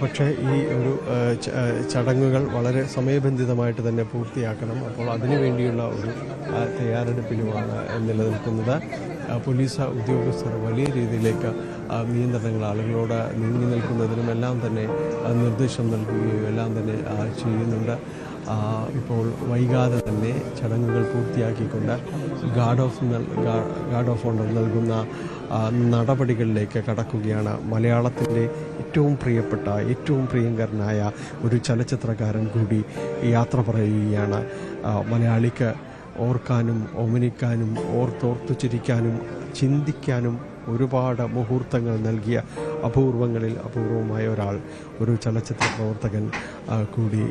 പക്ഷേ ഈ ഒരു ചടങ്ങുകൾ വളരെ സമയബന്ധിതമായിട്ട് തന്നെ പൂർത്തിയാക്കണം. അപ്പോൾ അതിനു വേണ്ടിയുള്ള ഒരു തയ്യാറെടുപ്പിലുമാണ് നിലനിൽക്കുന്നത്. പോലീസ് ഉദ്യോഗസ്ഥർ വലിയ രീതിയിലേക്ക് നിയന്ത്രണങ്ങൾ ആളുകളോട് നീങ്ങി നിൽക്കുന്നതിനും എല്ലാം തന്നെ നിർദ്ദേശം നൽകുകയും എല്ലാം തന്നെ ചെയ്യുന്നുണ്ട്. ഇപ്പോൾ വൈകാതെ തന്നെ ചടങ്ങുകൾ പൂർത്തിയാക്കിക്കൊണ്ട് ഗാർഡ് ഓഫ് ഓണർ നൽകുന്ന നടപടികളിലേക്ക് കടക്കുകയാണ്. മലയാളത്തിൻ്റെ ഏറ്റവും പ്രിയപ്പെട്ട ഏറ്റവും പ്രിയങ്കരനായ ഒരു ചലച്ചിത്രകാരൻ കൂടി യാത്ര പറയുകയാണ്. മലയാളിക്ക് ഓർക്കാനും ഓമനിക്കാനും ഓർത്തോർത്തു ചിരിക്കാനും ചിന്തിക്കാനും ഒരുപാട് മുഹൂർത്തങ്ങൾ നൽകിയ അപൂർവങ്ങളിൽ അപൂർവമായ ഒരാൾ, ഒരു ചലച്ചിത്ര പ്രവർത്തകൻ കൂടി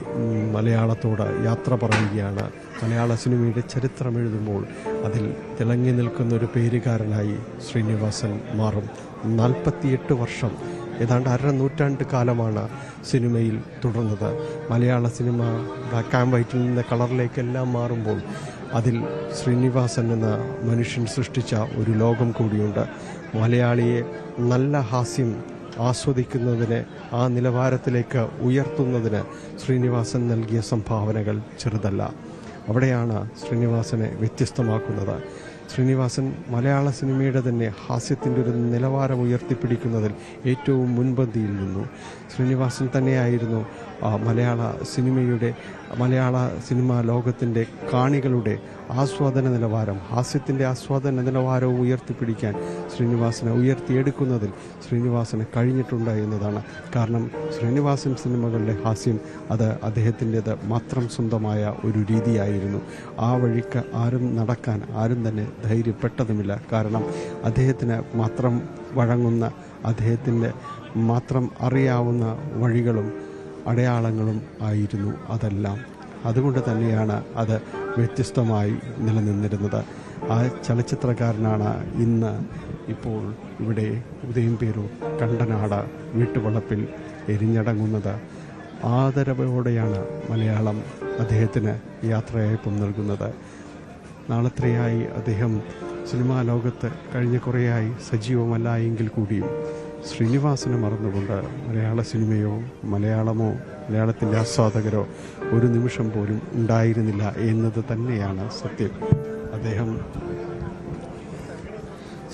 മലയാളത്തോട് യാത്ര പറയുകയാണ്. മലയാള സിനിമയുടെ ചരിത്രം എഴുതുമ്പോൾ അതിൽ തിളങ്ങി നിൽക്കുന്ന ഒരു പേരുകാരനായി ശ്രീനിവാസൻ മാറും. 48 വർഷം, ഏതാണ്ട് അരനൂറ്റാണ്ട് കാലമാണ് സിനിമയിൽ തുടർന്നത്. മലയാള സിനിമ ബ്ലാക്ക് ആൻഡ് വൈറ്റിൽ നിന്ന് കളറിലേക്കെല്ലാം മാറുമ്പോൾ അതിൽ ശ്രീനിവാസൻ എന്ന മനുഷ്യൻ സൃഷ്ടിച്ച ഒരു ലോകം കൂടിയുണ്ട്. മലയാളിയെ നല്ല ഹാസ്യം ആസ്വദിക്കുന്നതിന്, ആ നിലവാരത്തിലേക്ക് ഉയർത്തുന്നതിന് ശ്രീനിവാസൻ നൽകിയ സംഭാവനകൾ ചെറുതല്ല. അവിടെയാണ് ശ്രീനിവാസനെ വ്യത്യസ്തമാക്കുന്നത്. ശ്രീനിവാസൻ മലയാള സിനിമയുടെ തന്നെ ഹാസ്യത്തിൻ്റെ ഒരു നിലവാരം ഉയർത്തിപ്പിടിക്കുന്നതിൽ ഏറ്റവും മുൻപന്തിയിൽ നിന്നു. ശ്രീനിവാസൻ തന്നെയായിരുന്നു മലയാള സിനിമാ ലോകത്തിൻ്റെ കാണികളുടെ ആസ്വാദന നിലവാരം, ഹാസ്യത്തിൻ്റെ ആസ്വാദന നിലവാരവും ഉയർത്തിപ്പിടിക്കാൻ ശ്രീനിവാസനെ ഉയർത്തിയെടുക്കുന്നതിൽ ശ്രീനിവാസന് കഴിഞ്ഞിട്ടുണ്ട് എന്നതാണ്. കാരണം ശ്രീനിവാസൻ സിനിമകളിലെ ഹാസ്യം അത് അദ്ദേഹത്തിൻ്റേത് മാത്രം സ്വന്തമായ ഒരു രീതിയായിരുന്നു. ആ വഴിക്ക് നടക്കാൻ ആരും തന്നെ ധൈര്യപ്പെട്ടതുമില്ല. കാരണം അദ്ദേഹത്തിന് മാത്രം വഴങ്ങുന്ന, അദ്ദേഹത്തിൻ്റെ മാത്രം അറിയാവുന്ന വഴികളും അടയാളങ്ങളും ആയിരുന്നു അതെല്ലാം. അതുകൊണ്ട് തന്നെയാണ് അത് വ്യത്യസ്തമായി നിലനിന്നിരുന്നത്. ആ ചലച്ചിത്രകാരനാണ് ഇപ്പോൾ ഇവിടെ ഉദയംപേരൂർ കണ്ടനാട് വീട്ടുവളപ്പിൽ എരിഞ്ഞടങ്ങുന്നത്. ആദരവോടെയാണ് മലയാളം അദ്ദേഹത്തിന് യാത്രയയപ്പം നൽകുന്നത്. നാളെത്രയായി അദ്ദേഹം സിനിമാ ലോകത്ത് കഴിഞ്ഞ കുറേയായി സജീവമല്ല എങ്കിൽ കൂടിയും ശ്രീനിവാസനെ മറന്നുകൊണ്ട് മലയാള സിനിമയോ മലയാളമോ മലയാളത്തിൻ്റെ ആസ്വാദകരോ ഒരു നിമിഷം പോലും ഉണ്ടായിരുന്നില്ല എന്നത് തന്നെയാണ് സത്യം. അദ്ദേഹം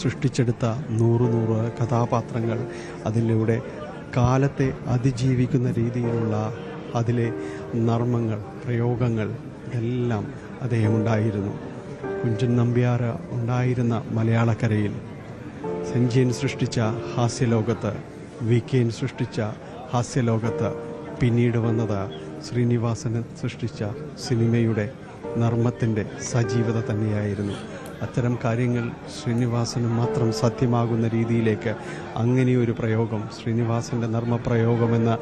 സൃഷ്ടിച്ചെടുത്ത 100 കഥാപാത്രങ്ങൾ, അതിലൂടെ കാലത്തെ അതിജീവിക്കുന്ന രീതിയിലുള്ള അതിലെ നർമ്മങ്ങൾ, പ്രയോഗങ്ങൾ ഇതെല്ലാം അദ്ദേഹം ഉണ്ടായിരുന്നു. കുഞ്ചൻ നമ്പ്യാർ ഉണ്ടായിരുന്ന മലയാളക്കരയിൽ സഞ്ജയൻ സൃഷ്ടിച്ച ഹാസ്യലോകത്ത്, വികെൻ സൃഷ്ടിച്ച ഹാസ്യലോകത്ത് പിന്നീട് വന്നത് ശ്രീനിവാസന് സൃഷ്ടിച്ച സിനിമയുടെ നർമ്മത്തിൻ്റെ സജീവത തന്നെയായിരുന്നു. അത്തരം കാര്യങ്ങൾ ശ്രീനിവാസന് മാത്രം സാധ്യമാകുന്ന രീതിയിലേക്ക് അങ്ങനെയൊരു പ്രയോഗം, ശ്രീനിവാസൻ്റെ നർമ്മപ്രയോഗമെന്ന്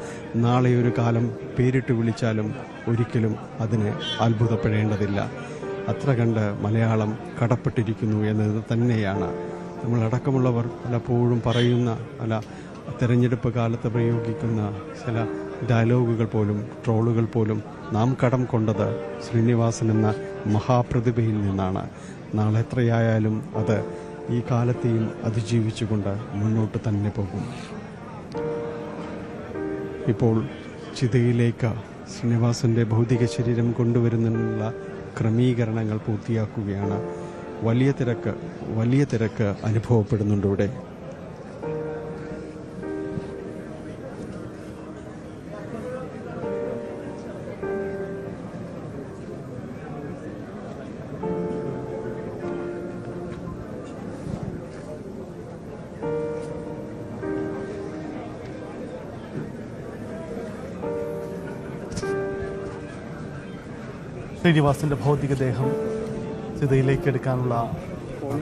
നാളെ ഒരു കാലം പേരിട്ട് വിളിച്ചാലും ഒരിക്കലും അതിന് അത്ഭുതപ്പെടേണ്ടതില്ല. അത്ര കണ്ട് മലയാളം കടപ്പെട്ടിരിക്കുന്നു എന്നത് തന്നെയാണ്. നമ്മളടക്കമുള്ളവർ പലപ്പോഴും പറയുന്ന തെരഞ്ഞെടുപ്പ് കാലത്ത് പ്രയോഗിക്കുന്ന ചില ഡയലോഗുകൾ പോലും, ട്രോളുകൾ പോലും നാം കടം കൊണ്ടത് ശ്രീനിവാസൻ എന്ന മഹാപ്രതിഭയിൽ നിന്നാണ്. നാളെ എത്രയായാലും അത് ഈ കാലത്തെയും അതിജീവിച്ചുകൊണ്ട് മുന്നോട്ട് തന്നെ പോകും. ഇപ്പോൾ ചിതയിലേക്ക് ശ്രീനിവാസൻ്റെ ഭൗതിക ശരീരം കൊണ്ടുവരുന്നതിനുള്ള ക്രമീകരണങ്ങൾ പൂർത്തിയാക്കുകയാണ്. വലിയ തിരക്ക് അനുഭവപ്പെടുന്നുണ്ട് ഇവിടെ. ശ്രീനിവാസൻ്റെ ഭൗതികദേഹം ചിതയിലേക്ക് എടുക്കാനുള്ള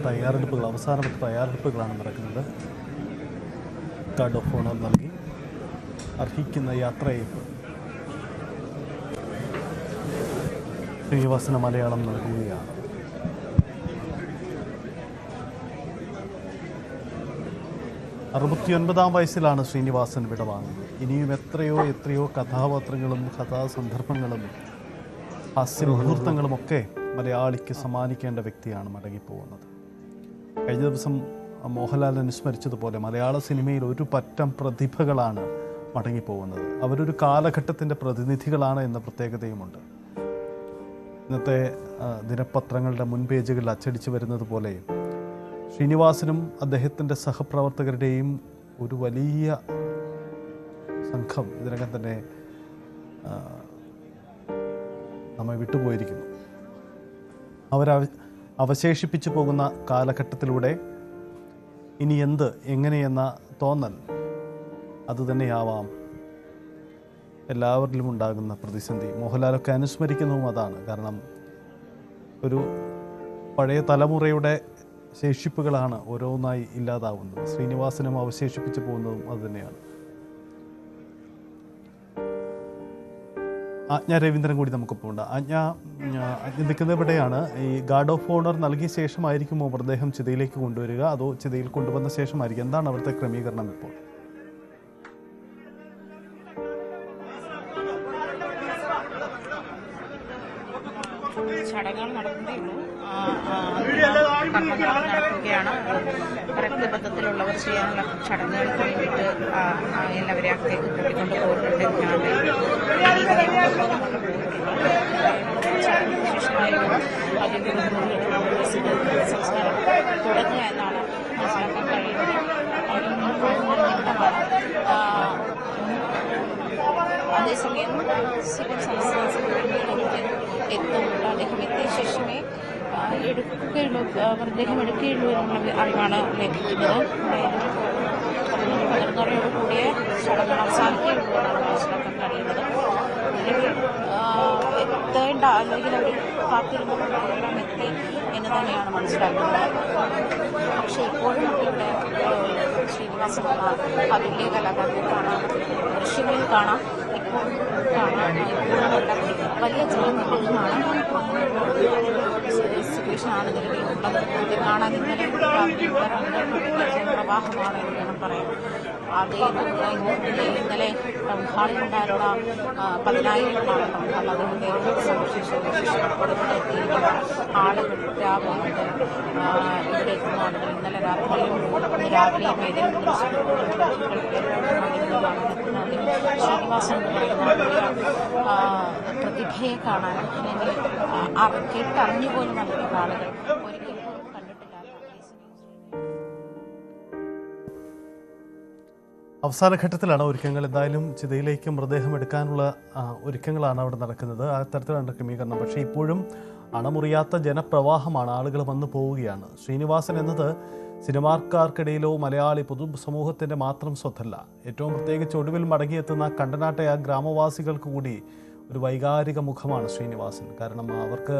തയ്യാറെടുപ്പുകൾ, അവസാനത്തെ തയ്യാറെടുപ്പുകളാണ് നടക്കുന്നത്. ഗാർഡ് ഓഫ് ഓണർ നൽകി അർഹിക്കുന്ന യാത്രയയപ്പ് ശ്രീനിവാസന് മലയാളം നൽകുകയാണ്. അറുപത്തിയൊൻപതാം വയസ്സിലാണ് ശ്രീനിവാസൻ വിടവാങ്ങുന്നത്. ഇനിയും എത്രയോ കഥാപാത്രങ്ങളും കഥാസന്ദർഭങ്ങളും ഹാസ്യമുഹൂർത്തങ്ങളുമൊക്കെ മലയാളിക്ക് സമ്മാനിക്കേണ്ട വ്യക്തിയാണ് മടങ്ങിപ്പോകുന്നത്. കഴിഞ്ഞ ദിവസം മോഹൻലാൽ അനുസ്മരിച്ചതുപോലെ മലയാള സിനിമയിൽ ഒരു പറ്റം പ്രതിഭകളാണ് മടങ്ങിപ്പോകുന്നത്. അവരൊരു കാലഘട്ടത്തിൻ്റെ പ്രതിനിധികളാണ് എന്ന പ്രത്യേകതയുമുണ്ട്. ഇന്നത്തെ ദിനപത്രങ്ങളുടെ മുൻപേജുകളിൽ അച്ചടിച്ചു വരുന്നത് പോലെ ശ്രീനിവാസനും അദ്ദേഹത്തിൻ്റെ സഹപ്രവർത്തകരുടെയും ഒരു വലിയ സംഘം ഇതിനകം തന്നെ നമ്മെ വിട്ടുപോയിരിക്കുന്നു. അവശേഷിപ്പിച്ചു പോകുന്ന കാലഘട്ടത്തിലൂടെ ഇനി എന്ത് എങ്ങനെയെന്ന തോന്നൽ അതുതന്നെയാവാം എല്ലാവരിലും ഉണ്ടാകുന്ന പ്രതിസന്ധി. മോഹൻലാലൊക്കെ അനുസ്മരിക്കുന്നതും അതാണ്. കാരണം ഒരു പഴയ തലമുറയുടെ ശേഷിപ്പുകളാണ് ഓരോന്നായി ഇല്ലാതാവുന്നത്. ശ്രീനിവാസനും അവശേഷിപ്പിച്ചു പോകുന്നതും അതുതന്നെയാണ്. ആജ്ഞ രവീന്ദ്രൻ കൂടി നമുക്കൊപ്പം ഉണ്ട്. ആജ്ഞ നിൽക്കുന്നത് എവിടെയാണ്? ഈ ഗാർഡ് ഓഫ് ഓണർ നൽകിയ ശേഷമായിരിക്കുമോ മൃതദേഹം ചിതയിലേക്ക് കൊണ്ടുവരിക, അതോ ചിതയിൽ കൊണ്ടുവന്ന ശേഷമായിരിക്കും? എന്താണ് അവിടുത്തെ ക്രമീകരണം ഇപ്പോൾ? ചടങ്ങുകൾ നടക്കുകയുള്ളൂ, നടക്കുകയാണ്. രക്തബന്ധത്തിലുള്ളവർ ചെയ്യാനുള്ള ചടങ്ങുകൾക്ക് വേണ്ടിയിട്ട് എല്ലാവരെയും അകത്തേക്ക് കൂട്ടിക്കൊണ്ട് പോകുന്നുണ്ട്. ശേഷമായിരുന്നു അതിൻ്റെ സംസ്കാരം തുടങ്ങുക എന്നാണ് മനസ്സിലാക്കാൻ കഴിയുന്നത്. അതേസമയം സിവിൽ സംസ്ഥാനത്തിലേക്ക് എത്തുന്നുണ്ട്. അദ്ദേഹം എത്തിയ ശേഷമേ എടുക്കുകയുള്ളൂ, മൃതദേഹം എടുക്കുകയുള്ളൂ എന്നുള്ള അറിവാണ് ലഭിക്കുന്നത്. മുതിർന്നവരോട് കൂടിയ ചടങ്ങുകൾ അവസാനിക്കുകയുള്ളൂ എന്നാണ് മനസ്സിലാക്കാൻ കഴിയുന്നത്. എത്തേണ്ട അല്ലെങ്കിൽ അവർ കാത്തിരുന്നവരെല്ലാം എത്തി എന്ന് തന്നെയാണ് മനസ്സിലാക്കുന്നത്. പക്ഷേ ഇപ്പോഴും ഇവിടെ ശ്രീനിവാസൻ എന്ന അതുല്യ കലാകാരനെ കാണാം, ദൃശ്യങ്ങളിൽ കാണാം, ഇപ്പോഴും കാണാം. വലിയ ജനനിബന്ധമാണ് സിറ്റുവേഷനാണ് നിലവിലുള്ളത്. കാണാൻ ഇന്നലെ പ്രവാഹമാണ് എന്ന് വേണം പറയാം. ഇന്നലെ ടൗൺ ഹാളിലുണ്ടായിരുന്ന 10,000 ആളുകൾ അദ്ദേഹത്തെ എത്തിയിരിക്കുന്ന ആളുകൾ രാവിലെ ഇവിടെ എത്തുന്ന ആളുകൾ ഇന്നലെ രാവിലെയും ഏതെങ്കിലും ശ്രീനിവാസൻ എന്ന് പറയുന്ന പ്രതിഭയെ കാണാൻ അല്ലെങ്കിൽ കേട്ടറിഞ്ഞു പോലും നൽകിയ ആളുകൾ ഒരിക്കൽ പോലും കണ്ടിട്ടില്ലാത്ത അവസാന ഘട്ടത്തിലാണ് ഒരുക്കങ്ങൾ. എന്തായാലും ചിതയിലേക്ക് മൃതദേഹം എടുക്കാനുള്ള ഒരുക്കങ്ങളാണ് അവിടെ നടക്കുന്നത്. ആ തരത്തിലാണ് ക്രമീകരണം. പക്ഷേ ഇപ്പോഴും അണമുറിയാത്ത ജനപ്രവാഹമാണ്, ആളുകൾ വന്നു പോവുകയാണ്. ശ്രീനിവാസൻ എന്നത് സിനിമാക്കാർക്കിടയിലോ മലയാളി പൊതുസമൂഹത്തിൻ്റെ മാത്രം സ്വത്തല്ല. ഏറ്റവും പ്രത്യേകിച്ച് ഒടുവിൽ മടങ്ങിയെത്തുന്ന കണ്ടനാട്ടെ ആ ഗ്രാമവാസികൾക്ക് കൂടി ഒരു വൈകാരിക മുഖമാണ് ശ്രീനിവാസൻ. കാരണം അവർക്ക്